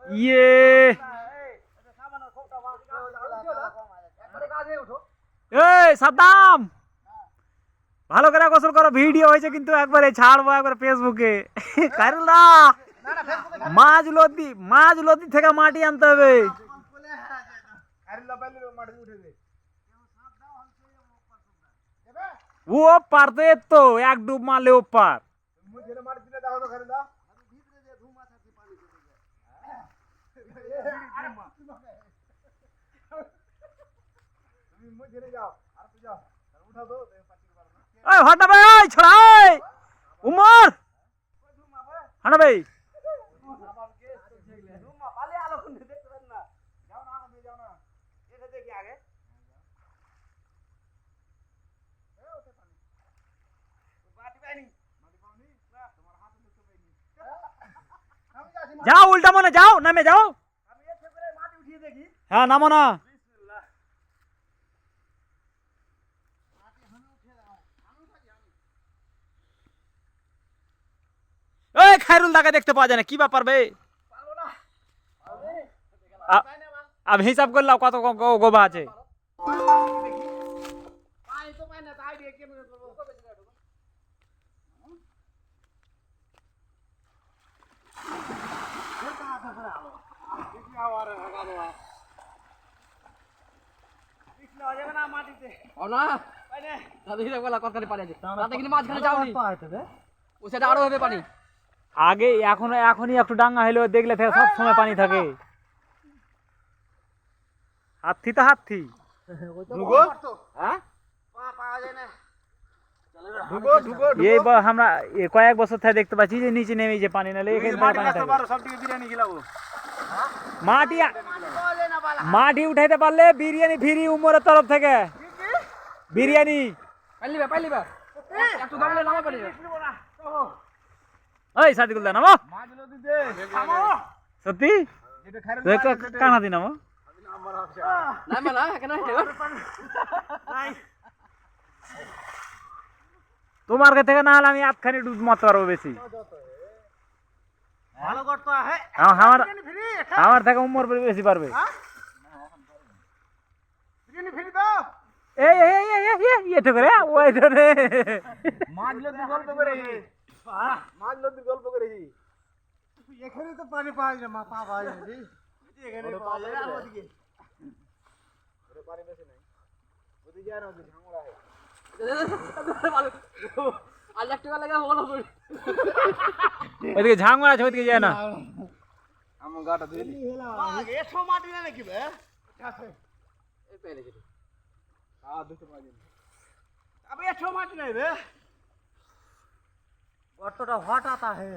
ইয়ে এই সাদ্দাম ভালো করে গোসল করো ভিডিও হয়েছে কিন্তু একবারে ছাড়বো একবার ফেসবুকে কারুলা মাছ লদি থেকে মাটি আনতে হবে ও পারতে তো এক ডুব মারলে ও পার হটা ভাই ওই ছড়া ওই উমর হটা ভাই যাও উল্টা মনে যাও নামে যাও হ্যাঁ নামো না এই খায়রুল দাকে দেখতে পাওয়া যায় না কি ব্যাপার বে अब हिसाब कर लो कत गोबा আছে আগে এখনই একটু ডাঙ্গা হইলো দেখলে সব সময় পানি থাকে हाथी तो हाथी ये हमरा কয়েক বছর থেকে দেখতে পাচ্ছি যে নিচে নেমে যে পানি নালে এখানে পানি থাকে মাটি উঠাইতে পারলে বিরিয়ানি ফ্রি উমরের তরফ থেকে বিরিয়ানি পাইলিবা একটু দামলে নামা পারি ওই সাদিকুল দা নামো সত্যি কানা দি নামো তোমার কাছে থেকে না হলে আমি আটখানি ডুব মারতে পারবো বেশি আমার থেকে উমর বেশি পারবে এখানে তো পানি পাওয়া যায় না পা পাওয়া যায় এখানে পাওয়া যায় আর ওদিকে পানি বেশি নাই ওদিকে যায় না ওদিকে ঝাঙ্গড়া হয় আজ একটা লাগা হলো ওদিকে ঝাঙ্গড়া আছে ওদিকে যায় না আমার গাটা ধুইলি এসো মাটি না নাকি বে আছে এই পেলে কি দুটো মাটি अबे एठो माटी नहीं बे गट्टोटा हट आता है